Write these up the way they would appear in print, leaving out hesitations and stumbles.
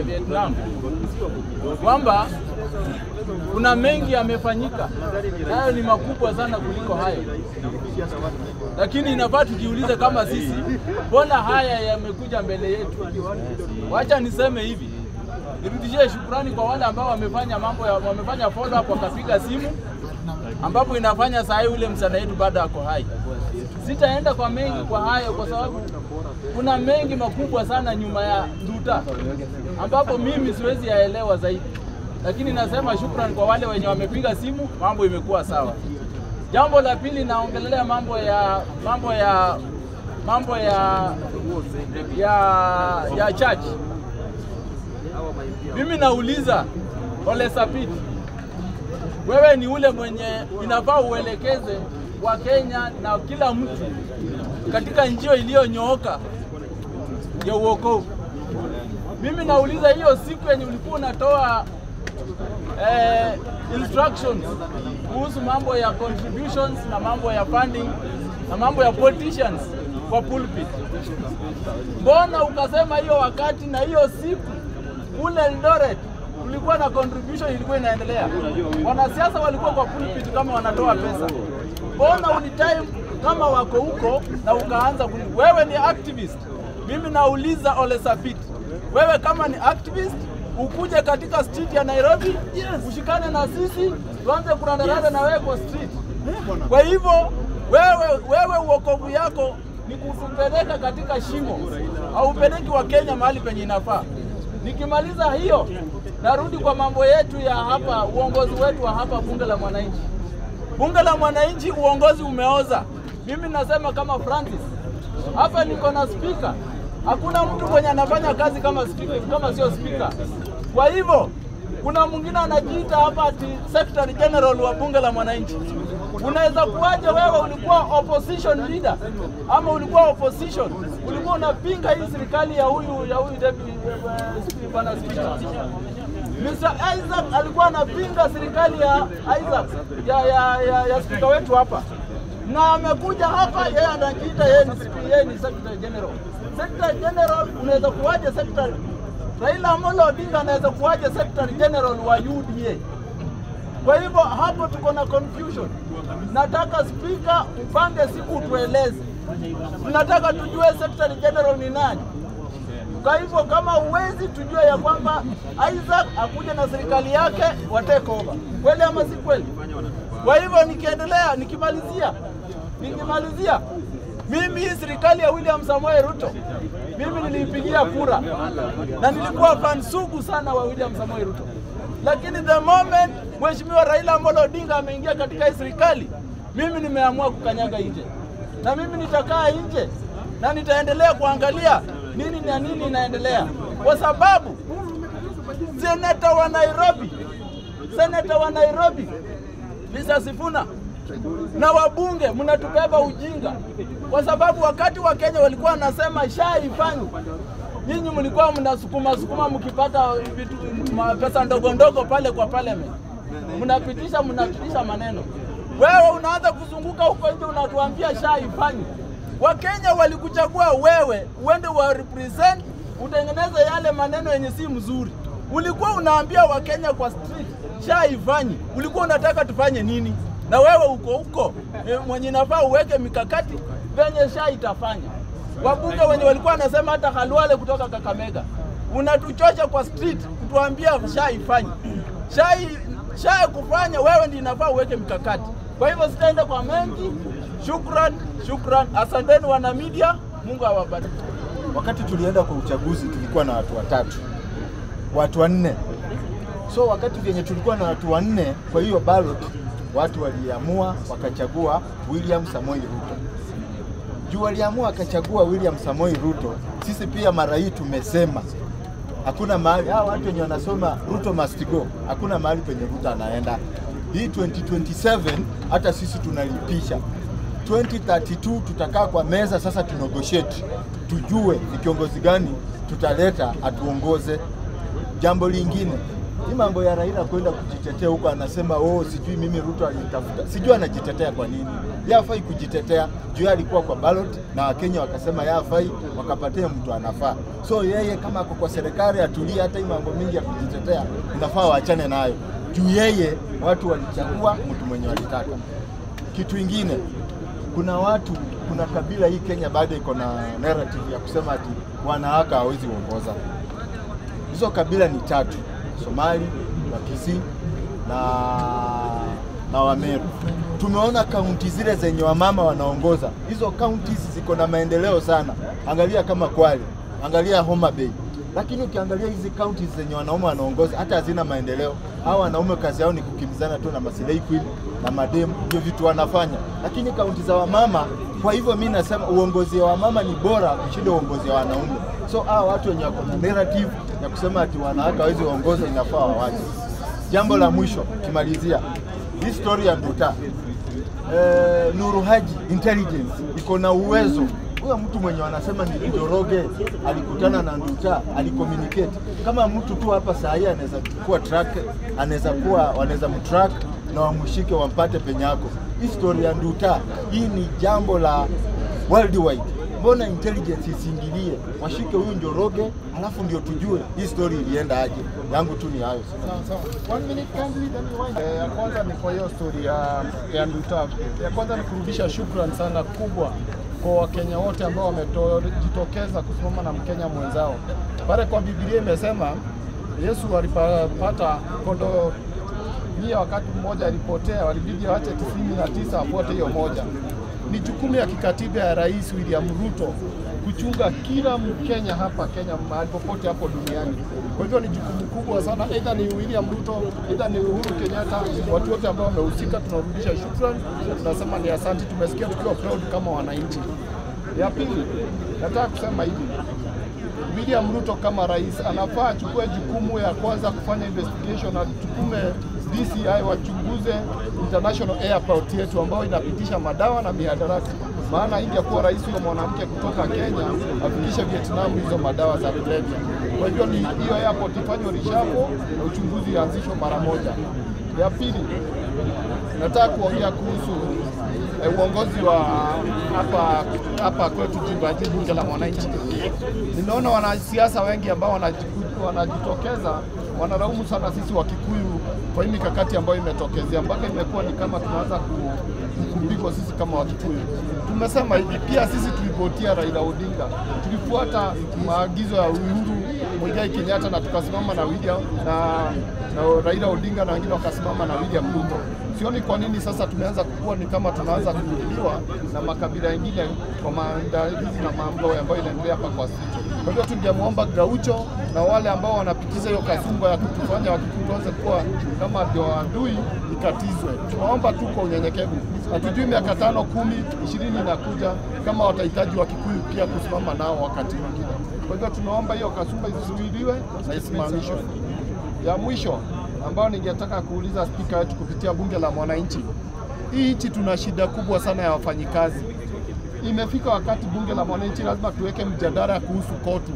Vietnam kwamba kuna mengi yamefanyika, nayo ni makubwa sana kuliko hayo, lakini inafaa tujiulize kama sisi, mbona haya yamekuja mbele yetu? Wacha niseme hivi, nirudishie shukrani kwa wale ambao wamefanya follow up, wakapiga simu, ambapo inafanya saa hii ule msana yetu bado ako hai. Sitaenda kwa mengi kwa hayo kwa sababu kuna mengi makubwa sana nyuma ya Nduta ambapo mimi siwezi yaelewa zaidi, lakini nasema shukrani kwa wale wenye wamepiga simu, mambo imekuwa sawa. Jambo la pili, naongelea mambo ya church. Mimi nauliza Ole Sapit, wewe ni ule mwenye inafaa uelekeze wa Kenya na kila mtu katika njia iliyonyooka ya uokovu. Mimi nauliza, hiyo siku yenye ulikuwa unatoa instructions kuhusu mambo ya contributions na mambo ya funding na mambo ya politicians kwa pulpit, mbona ukasema hiyo wakati na hiyo siku kule Eldoret kulikuwa na contribution ilikuwa inaendelea, wanasiasa walikuwa kwa pulpit kama wanatoa pesa? Mbona unitime kama wako huko na ukaanza wewe ni activist? Mimi nauliza Ole Sapit, wewe kama ni activist, ukuje katika street ya Nairobi, ushikane na sisi, tuanze kurandaranda na wewe kwa street. Kwa hivyo wewe uokovu yako ni kutupeleka katika shimo, au upeleki wa Kenya mahali penye inafaa. Nikimaliza hiyo, narudi kwa mambo yetu ya hapa, uongozi wetu wa hapa Bunge la Mwananchi. Bunge la Mwananchi uongozi umeoza. Mimi nasema kama Francis, hapa niko na speaker. Hakuna mtu mwenye anafanya kazi kama speaker, kama sio speaker. Kwa hivyo kuna mwingine anajiita hapa ati Secretary General wa Bunge la Mwananchi. Unaweza kuaje wewe ulikuwa opposition leader ama ulikuwa opposition, ulikuwa unapinga hii serikali ya huyu bwana speaker. Mr. Isaac alikuwa anapinga serikali ya Isaac ya speaker wetu hapa, na amekuja hapa yeye anajiita yeye ni Secretary General. Secretary General unaweza kuaje secretary? Raila Amolo Odinga anaweza kuaje Secretary General wa UDA? Kwa hivyo hapo tuko na confusion. Nataka speaker upange siku tueleze. Tunataka tujue Secretary General ni nani. Kwa hivyo kama uwezi tujue ya kwamba Isaac akuja na serikali yake wa take over, kweli ama si kweli? Kwa hivyo nikiendelea, nikimalizia mimi hii serikali ya William Samoei Ruto, mimi nilipigia kura na nilikuwa fan sugu sana wa William Samoei Ruto, lakini the moment Mheshimiwa Raila Amolo Odinga ameingia katika hii serikali, mimi nimeamua kukanyaga nje, na mimi nitakaa nje na nitaendelea kuangalia nini na nini inaendelea, kwa sababu Senator wa Nairobi Mr. Sifuna na wabunge mnatubeba ujinga, kwa sababu wakati wa Kenya walikuwa wanasema SHA ifanye, nyinyi mlikuwa mnasukuma mkipata vitu pesa ndogo ndogo pale kwa parliament, mnapitisha maneno. Wewe unaanza kuzunguka huko nje unatuambia SHA ifanye. Wakenya walikuchagua wewe uende wa represent, utengeneze yale maneno yenye si mzuri. Ulikuwa unaambia Wakenya kwa street SHA ifanye, ulikuwa unataka tufanye nini? Na wewe uko mwenye nafaa uweke mikakati venye SHA itafanya. Wabunge wenye walikuwa wanasema hata Khalwale kutoka Kakamega, unatuchocha kwa street kutuambia SHA ifanye. SHA kufanya, wewe ndiye nafaa uweke mikakati. Kwa hivyo sitaenda kwa mengi. Shukran. Asanteni wana media, Mungu awabariki. Wakati tulienda kwa uchaguzi tulikuwa na watu wanne. So wakati vyenye tulikuwa na watu wanne, kwa hiyo ballot watu waliamua wakachagua William Samoei Ruto. Juu waliamua wakachagua William Samoei Ruto, sisi pia mara hii tumesema hakuna mahali watu wenye wanasoma Ruto must go, hakuna mahali penye Ruto anaenda. Hii 2027 hata sisi tunalipisha. 2032 tutakaa kwa meza sasa tunegotiate, tujue ni kiongozi gani tutaleta atuongoze. Jambo lingine, Hii mambo ya Raila kwenda kujitetea huko anasema sijui mimi Ruto alinitafuta. Sijui anajitetea kwa nini. Yafai kujitetea. Juu alikuwa kwa ballot na Wakenya wakasema yafai wakapatia mtu anafaa. So yeye kama ako kwa serikali atulie, hata hii mambo mingi ya kujitetea inafaa waachane nayo. Juu yeye watu walichagua mtu mwenye walitaka. Kitu kingine, kuna kabila hii Kenya bado iko na narrative ya kusema ati wanawake hawezi kuongoza. Hizo kabila ni 3. Somali, Wakisii na Wameru. Tumeona kaunti zile zenye wamama wanaongoza. Hizo counties ziko na maendeleo sana. Angalia kama Kwale, angalia Homa Bay. Lakini ukiangalia hizi counties zenye wanaume wanaongoza hata hazina maendeleo. Hao wanaume kazi yao ni kukimbizana tu na masilai queen na mademu, ndio vitu wanafanya. Lakini kaunti za wamama, kwa hivyo mimi nasema uongozi wa mama ni bora kushinda uongozi wa wanaume. So watu wenye wako na narrative ya kusema ati wanawake hawezi kuongoza inafaa wawache. Jambo la mwisho kimalizia. Hii story ya Nduta. Nuru Haji intelligence iko na uwezo. Huyo mtu mwenye wanasema ni Njoroge alikutana na Nduta, alicommunicate. Kama mtu tu hapa saa hii anaweza kuwa track, wanaweza mtrack na wamshike wampate penye yako. Hii story ya Nduta, hii ni jambo la worldwide. Mbona intelligence isiingilie washike huyu Njoroge alafu ndio tujue hii story ilienda aje? Yangu tu ni hayo. Sawa. 1 minute kindly then ya kwanza ni kwa hiyo story ya Nduta. Ya kwanza ni kurudisha shukrani sana kubwa kwa Wakenya wote ambao wamejitokeza kusimama na Mkenya mwenzao. Pale kwa Biblia imesema Yesu alipata kondoo mia wakati mmoja alipotea, walibidi waache 99 afuate hiyo moja. Ni jukumu ya kikatiba ya Rais William Ruto kuchunga kila Mkenya hapa Kenya mahali popote hapo duniani. Kwa hivyo ni jukumu kubwa sana, aidha ni William Ruto, aidha ni Uhuru Kenyatta, watu wote ambao wamehusika tunarudisha shukrani, tunasema ni asante, tumesikia tukiwa proud kama wananchi. Ya pili, nataka kusema hivi. William Ruto kama rais anafaa achukue jukumu ya kwanza kufanya investigation na tukume DCI wachunguze international airport yetu ambayo inapitisha madawa na mihadarati. Maana ingekuwa rais huyo mwanamke kutoka Kenya afikishe Vietnam hizo madawa za kulevya. Kwa hivyo ni hiyo airport ifanywe reshuffle na uchunguzi uanzishwe mara moja. Ya pili, nataka kuongea kuhusu uongozi wa hapa kwetu Jimbaji, bunge la mwananchi. Nimeona wanasiasa wengi ambao wanajitokeza wanalaumu sana sisi wa Kikuyu kwa hii mikakati ambayo imetokezea, mpaka imekuwa ni kama tunaanza kupigwa sisi kama Wakikuyu. Tumesema hivi, pia sisi tulipotia Raila Odinga, tulifuata maagizo ya Uhuru Muigai Kenyatta na tukasimama na Raila Odinga na wengine wakasimama na William Ruto. Sioni kwa nini sasa tumeanza kukua ni kama tunaanza kuingiliwa na makabila mengine kwa maandalizi na mambo ambayo inaendelea hapa kwa sisi. Kwa hivyo tungemuomba Gaucho na wale ambao wanapitisha hiyo kasumba ya kutufanya Wakikuyu kuwa kama ndio adui ikatizwe. Tunaomba tu kwa unyenyekevu. Hatujui miaka 5, 10, 20 inakuja kama watahitaji Wakikuyu pia kusimama nao wakati mwingine. Kwa hivyo tunaomba hiyo kasumba isizuiliwe na isimamishwe. Ya mwisho ambao ningetaka kuuliza spika wetu kupitia bunge la mwananchi. Hii nchi tuna shida kubwa sana ya wafanyikazi. Imefika wakati bunge la mwananchi lazima tuweke mjadala kuhusu kotu.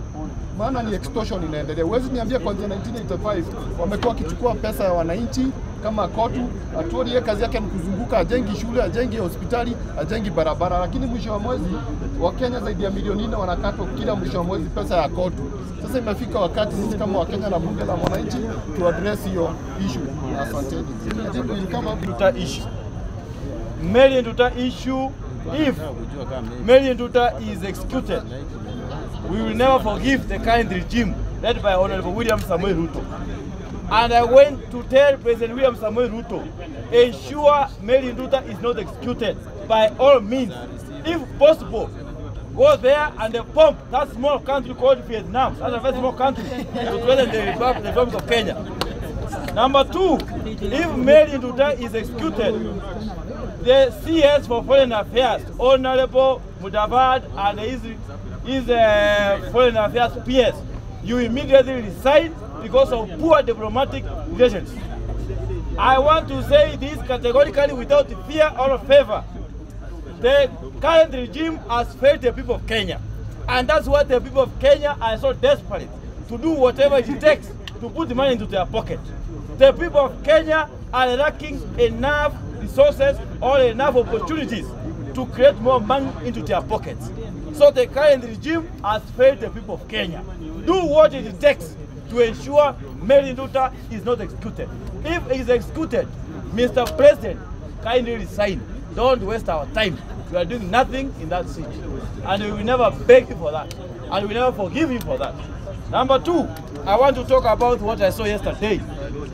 Maana ni extortion inaendelea. Huwezi niambia kwanza 1985 wamekuwa kichukua pesa ya wananchi kama kotu. Atuoli yeye kazi yake ni kuzunguka, ajengi shule, ajengi hospitali, ajengi barabara, lakini mwisho wa mwezi Wakenya zaidi ya milioni 4 wanakatwa kila mwisho wa mwezi pesa ya kotu. Sasa imefika wakati sisi kama Wakenya na bunge la mwananchi tu address hiyo issue. Asanteni. Nduta issue. Mary Nduta issue, if Mary Nduta is executed, we will never forgive the current regime led by Honorable William Samoei Ruto. And I went to tell President William Samoei Ruto, ensure Mary Nduta is not executed by all means. If possible, go there and pump that small country called Vietnam. That's a very small country to present the Republic of Kenya. Number 2, if Mary Nduta is executed, the CS for Foreign Affairs, Honorable Mudavadi and his Foreign Affairs PS, you immediately resign because of poor diplomatic relations. I want to say this categorically without fear or favor. The current regime has failed the people of Kenya. And that's why the people of Kenya are so desperate to do whatever it takes to put money into their pocket. The people of Kenya are lacking enough resources or enough opportunities to create more money into their pockets. So the current regime has failed the people of Kenya. Do what it takes to ensure Mary Nduta is not executed. If he is executed, Mr. President, kindly resign. Don't waste our time. We are doing nothing in that seat. And we will never beg you for that. And we will never forgive you for that. Number two, I want to talk about what I saw yesterday.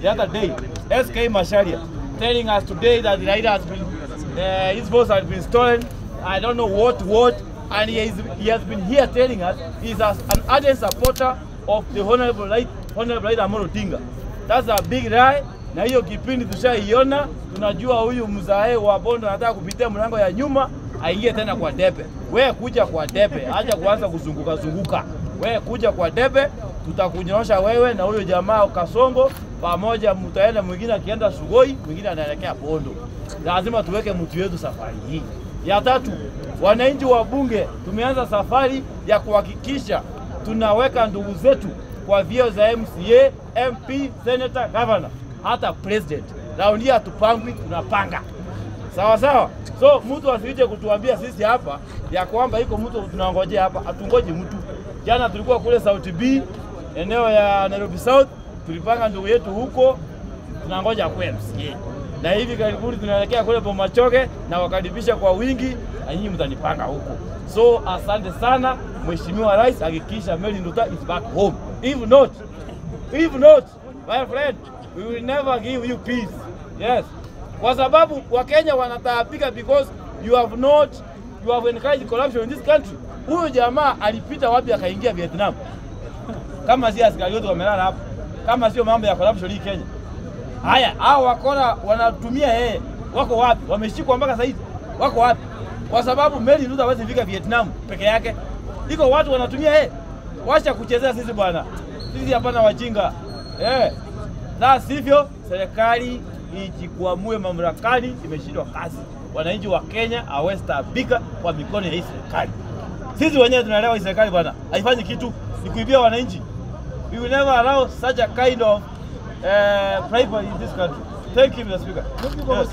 The other day, SK Macharia telling us today that Raila has been, his voice has been stolen. I don't know what, and he has been here telling us he's an ardent supporter of the Honorable Raila Amolo Odinga. That's a big lie. Na hiyo kipindi tushaiona, tunajua huyu mzae wa Bondo anataka kupitia mlango ya nyuma, aingie tena kwa debe. Wewe kuja kwa debe, acha kuanza kuzunguka. Wewe kuja kwa debe, tutakunyorosha wewe na huyo jamaa Kasongo pamoja, mtaenda mwingine akienda Sugoi, mwingine anaelekea Bondo. Lazima tuweke mtu wetu safari hii. Ya tatu, wananchi wa bunge tumeanza safari ya kuhakikisha tunaweka ndugu zetu kwa vyeo za MCA, MP, Senator, Governor, hata President. Raundi hii hatupangwi, tunapanga. Sawa sawa? So mtu asije kutuambia sisi hapa ya kwamba iko mtu tunangojea hapa, hatungoji mtu. Jana tulikuwa kule South B, eneo ya Nairobi South, tulipanga ndugu yetu huko, tunangoja kwa MCA. Na hivi karibuni tunaelekea kule Bomachoge na wakaribisha kwa wingi, na nyinyi mtanipanga huko. So asante sana Mheshimiwa Rais, hakikisha Mary Nduta is back home. If not, my friend, we will never give you peace. Yes. Kwa sababu Wakenya wanataabika because you have encouraged corruption in this country. Huyu jamaa alipita wapi akaingia Vietnam? Kama si askari wote wamelala hapo. Kama sio mambo ya corruption hii Kenya. Haya, hao wakora wanatumia yeye. Wako wapi? Wameshikwa mpaka sasa hivi. Wako wapi? Kwa sababu Mary Nduta hawezi fika Vietnam peke yake. Iko watu wanatumia yeye. Wacha kuchezea sisi bwana. Sisi hapana wajinga. Na sivyo serikali ijikwamue mamlakani imeshindwa kazi. Wananchi wa Kenya hawataabika kwa mikono ya hii serikali. Sisi wenyewe tunaelewa hii serikali bwana haifanyi kitu, ni kuibia wananchi. We will never allow such a kind of bribery in this country. Thank you, Mr. Speaker. Yes.